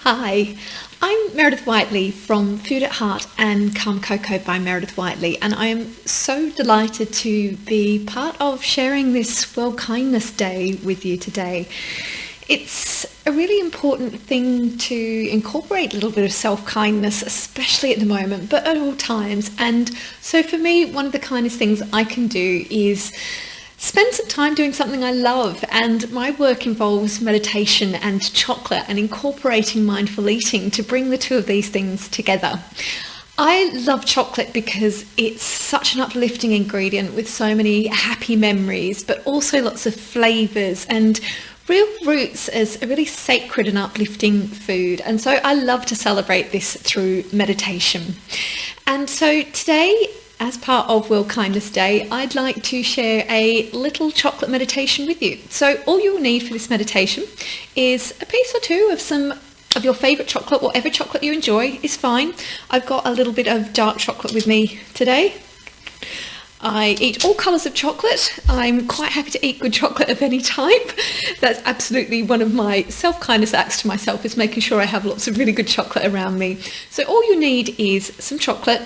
Hi, I'm Meredith Whitely from Food at Heart and Calm Cocoa by Meredith Whitely, and I am so delighted to be part of sharing this World Kindness Day with you today. It's a really important thing to incorporate a little bit of self-kindness, especially at the moment, but at all times. And so for me, one of the kindest things I can do is spend some time doing something I love, and my work involves meditation and chocolate and incorporating mindful eating to bring the two of these things together. I love chocolate because it's such an uplifting ingredient with so many happy memories, but also lots of flavours and real roots as a really sacred and uplifting food. And so I love to celebrate this through meditation. And so today, as part of World Kindness Day, I'd like to share a little chocolate meditation with you. So all you'll need for this meditation is a piece or two of some of your favourite chocolate. Whatever chocolate you enjoy is fine. I've got a little bit of dark chocolate with me today. I eat all colours of chocolate. I'm quite happy to eat good chocolate of any type. That's absolutely one of my self-kindness acts to myself, is making sure I have lots of really good chocolate around me. So all you need is some chocolate,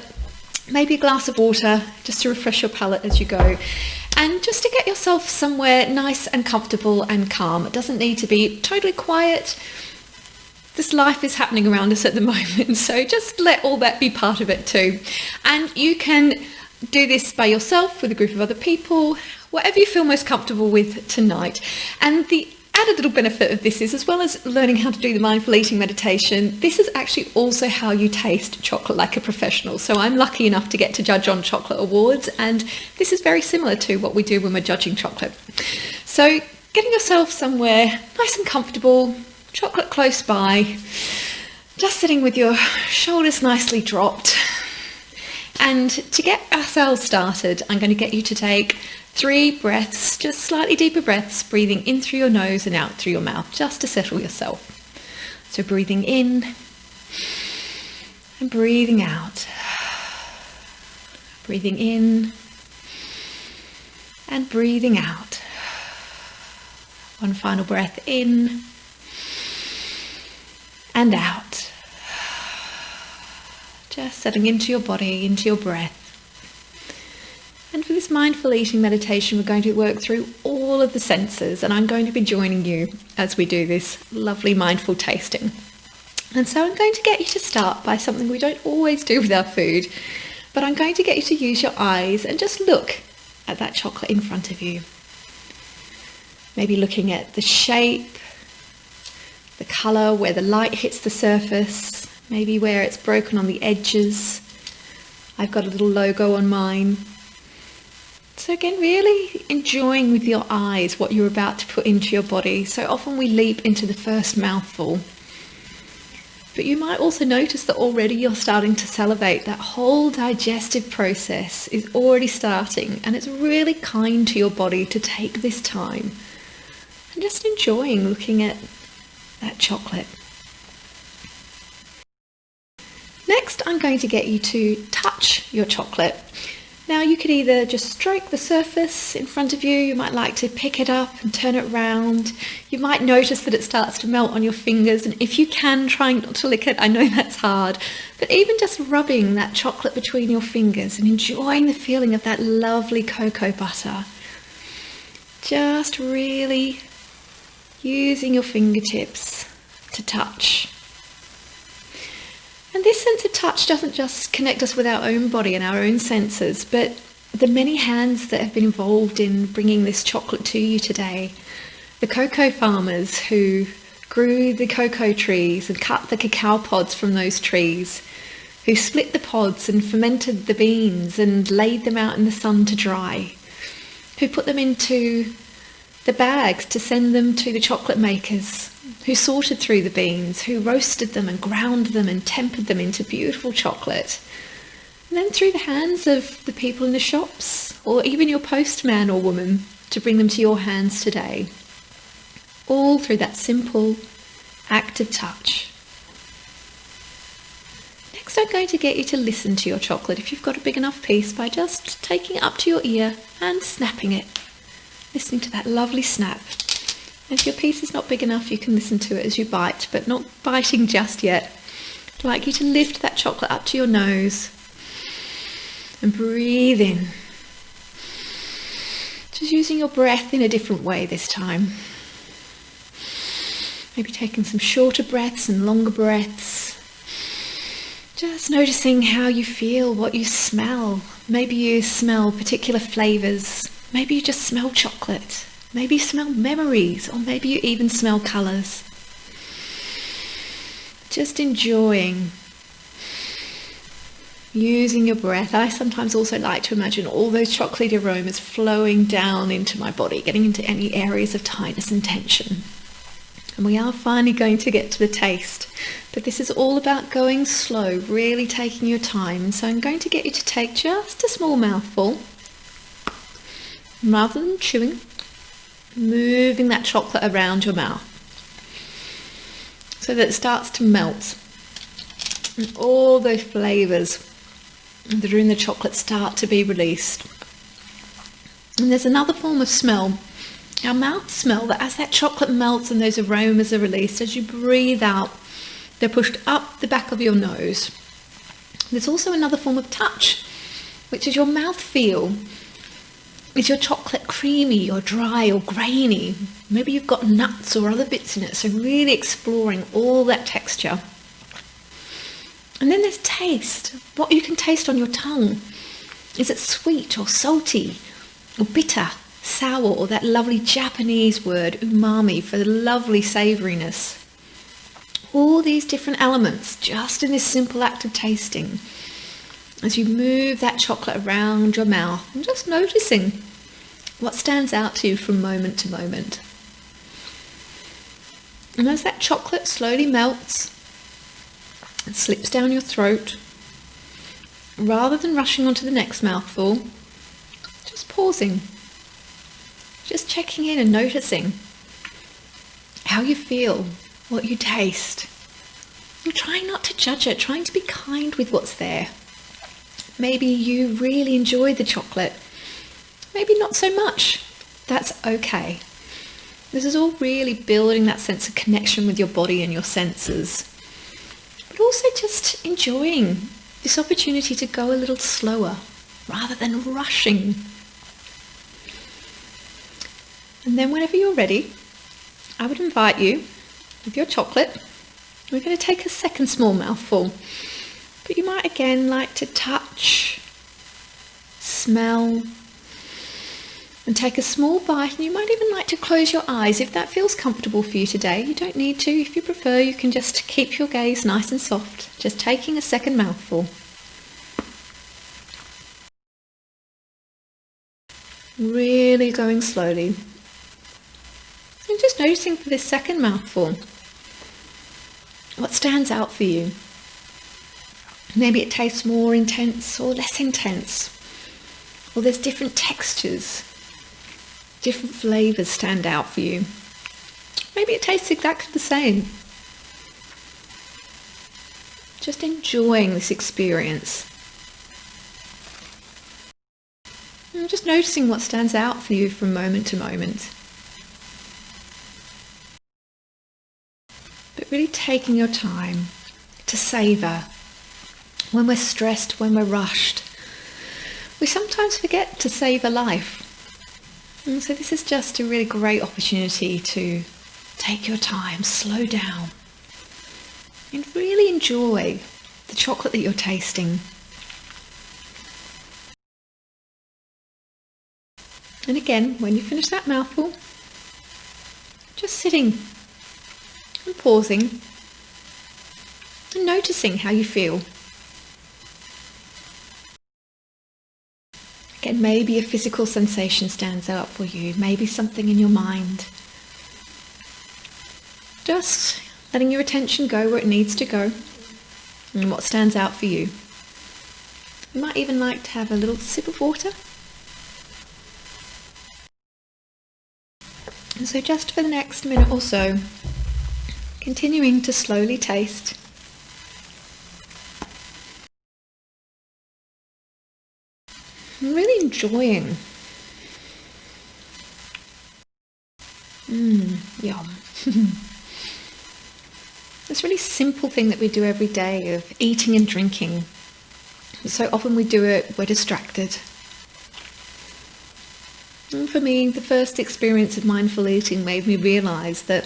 maybe a glass of water, just to refresh your palate as you go, and just to get yourself somewhere nice and comfortable and calm. It doesn't need to be totally quiet. This life is happening around us at the moment, so just let all that be part of it too. And you can do this by yourself, with a group of other people, whatever you feel most comfortable with tonight. And the added little benefit of this is, as well as learning how to do the mindful eating meditation, this is actually also how you taste chocolate like a professional. So I'm lucky enough to get to judge on chocolate awards, and this is very similar to what we do when we're judging chocolate. So getting yourself somewhere nice and comfortable, chocolate close by, just sitting with your shoulders nicely dropped. And to get ourselves started, I'm going to get you to take 3 breaths, just slightly deeper breaths, breathing in through your nose and out through your mouth, just to settle yourself. So breathing in and breathing out. Breathing in and breathing out. One final breath in and out. Just settling into your body, into your breath. And for this mindful eating meditation, we're going to work through all of the senses, and I'm going to be joining you as we do this lovely mindful tasting. And so I'm going to get you to start by something we don't always do with our food, but I'm going to get you to use your eyes and just look at that chocolate in front of you. Maybe looking at the shape, the colour, where the light hits the surface, maybe where it's broken on the edges. I've got a little logo on mine. So again, really enjoying with your eyes what you're about to put into your body. So often we leap into the first mouthful, but you might also notice that already you're starting to salivate. That whole digestive process is already starting, and it's really kind to your body to take this time and just enjoying looking at that chocolate. Next, I'm going to get you to touch your chocolate. Now, you could either just stroke the surface in front of you. You might like to pick it up and turn it round. You might notice that it starts to melt on your fingers, and if you can, trying not to lick it. I know that's hard, but even just rubbing that chocolate between your fingers and enjoying the feeling of that lovely cocoa butter. Just really using your fingertips to touch. And this sense of touch doesn't just connect us with our own body and our own senses, but the many hands that have been involved in bringing this chocolate to you today. The cocoa farmers who grew the cocoa trees and cut the cacao pods from those trees, who split the pods and fermented the beans and laid them out in the sun to dry, who put them into the bags to send them to the chocolate makers, who sorted through the beans, who roasted them and ground them and tempered them into beautiful chocolate. And then through the hands of the people in the shops, or even your postman or woman, to bring them to your hands today. All through that simple act of touch. Next, I'm going to get you to listen to your chocolate, if you've got a big enough piece, by just taking it up to your ear and snapping it. Listening to that lovely snap. If your piece is not big enough, you can listen to it as you bite, but not biting just yet. I'd like you to lift that chocolate up to your nose and breathe in. Just using your breath in a different way this time. Maybe taking some shorter breaths and longer breaths. Just noticing how you feel, what you smell. Maybe you smell particular flavours. Maybe you just smell chocolate. Maybe you smell memories, or maybe you even smell colours. Just enjoying using your breath. I sometimes also like to imagine all those chocolatey aromas flowing down into my body, getting into any areas of tightness and tension. And we are finally going to get to the taste. But this is all about going slow, really taking your time. So I'm going to get you to take just a small mouthful. Rather than chewing, moving that chocolate around your mouth so that it starts to melt. And all those flavours that are in the chocolate start to be released. And there's another form of smell, our mouth smell, that as that chocolate melts and those aromas are released, as you breathe out, they're pushed up the back of your nose. There's also another form of touch, which is your mouth feel. Is your chocolate creamy or dry or grainy? Maybe you've got nuts or other bits in it, so really exploring all that texture. And then there's taste, what you can taste on your tongue. Is it sweet or salty or bitter, sour, or that lovely Japanese word umami for the lovely savouriness? All these different elements just in this simple act of tasting. As you move that chocolate around your mouth and just noticing what stands out to you from moment to moment. And as that chocolate slowly melts and slips down your throat, rather than rushing on to the next mouthful, just pausing, just checking in and noticing how you feel, what you taste, and trying not to judge it, trying to be kind with what's there. Maybe you really enjoy the chocolate, maybe not so much. That's okay. This is all really building that sense of connection with your body and your senses, but also just enjoying this opportunity to go a little slower rather than rushing. And then whenever you're ready, I would invite you with your chocolate. We're going to take a second small mouthful. But you might again like to touch, smell, and take a small bite. And you might even like to close your eyes if that feels comfortable for you today. You don't need to. If you prefer, you can just keep your gaze nice and soft, just taking a second mouthful. Really going slowly. And just noticing for this second mouthful, what stands out for you. Maybe it tastes more intense or less intense. Or there's different textures, different flavours stand out for you. Maybe it tastes exactly the same. Just enjoying this experience. And just noticing what stands out for you from moment to moment. But really taking your time to savour. When we're stressed, when we're rushed, we sometimes forget to savour life. And so this is just a really great opportunity to take your time, slow down, and really enjoy the chocolate that you're tasting. And again, when you finish that mouthful, just sitting and pausing and noticing how you feel. Again, maybe a physical sensation stands out for you, maybe something in your mind. Just letting your attention go where it needs to go and what stands out for you. You might even like to have a little sip of water. And so just for the next minute or so, continuing to slowly taste. I'm really enjoying Yum. This really simple thing that we do every day of eating and drinking. So often we do it, we're distracted. And for me, the first experience of mindful eating made me realise that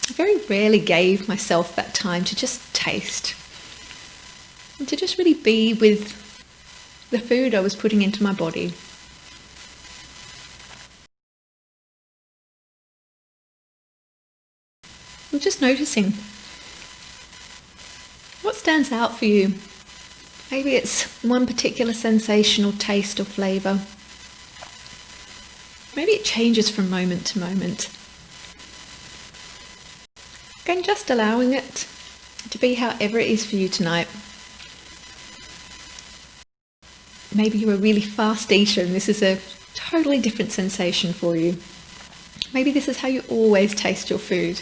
I very rarely gave myself that time to just taste and to just really be with the food I was putting into my body. I'm just noticing what stands out for you. Maybe it's one particular sensation or taste or flavour. Maybe it changes from moment to moment. Again, just allowing it to be however it is for you tonight. Maybe you're a really fast eater and this is a totally different sensation for you. Maybe this is how you always taste your food.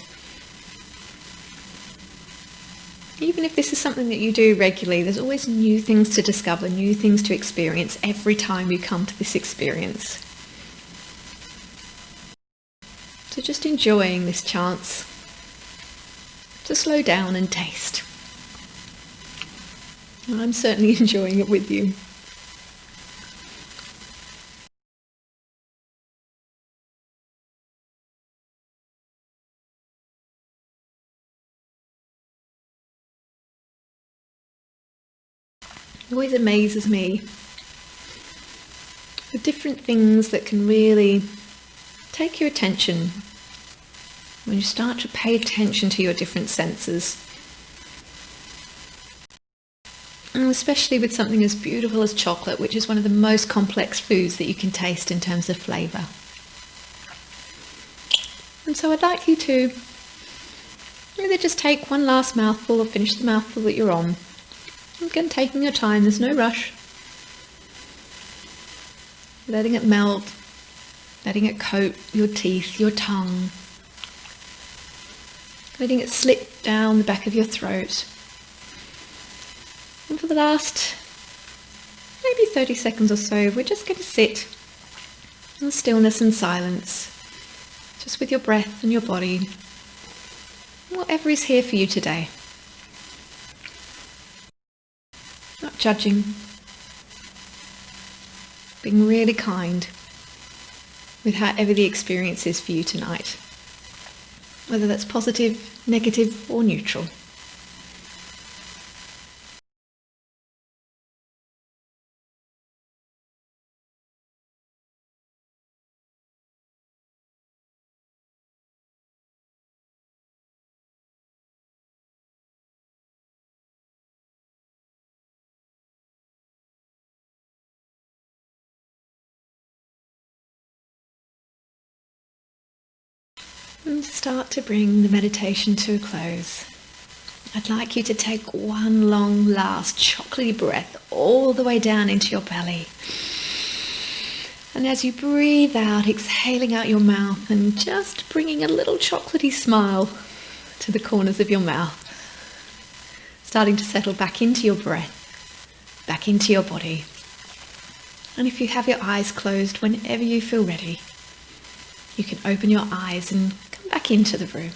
Even if this is something that you do regularly, there's always new things to discover, new things to experience every time you come to this experience. So just enjoying this chance to slow down and taste. I'm certainly enjoying it with you. It always amazes me the different things that can really take your attention when you start to pay attention to your different senses. And especially with something as beautiful as chocolate, which is one of the most complex foods that you can taste in terms of flavour. And so I'd like you to either just take one last mouthful or finish the mouthful that you're on. Again, taking your time, there's no rush. Letting it melt, letting it coat your teeth, your tongue. Letting it slip down the back of your throat. And for the last maybe 30 seconds or so, we're just going to sit in stillness and silence, just with your breath and your body, whatever is here for you today. Not judging, being really kind with however the experience is for you tonight, whether that's positive, negative or neutral. And to start to bring the meditation to a close, I'd like you to take one long last chocolatey breath all the way down into your belly. And as you breathe out, exhaling out your mouth and just bringing a little chocolatey smile to the corners of your mouth. Starting to settle back into your breath, back into your body. And if you have your eyes closed, whenever you feel ready, you can open your eyes and come back into the room.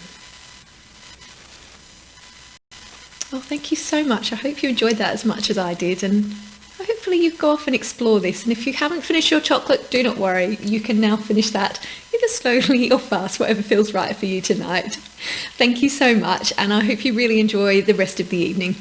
Well, thank you so much. I hope you enjoyed that as much as I did, and hopefully you go off and explore this. And if you haven't finished your chocolate, do not worry. You can now finish that either slowly or fast, whatever feels right for you tonight. Thank you so much, and I hope you really enjoy the rest of the evening.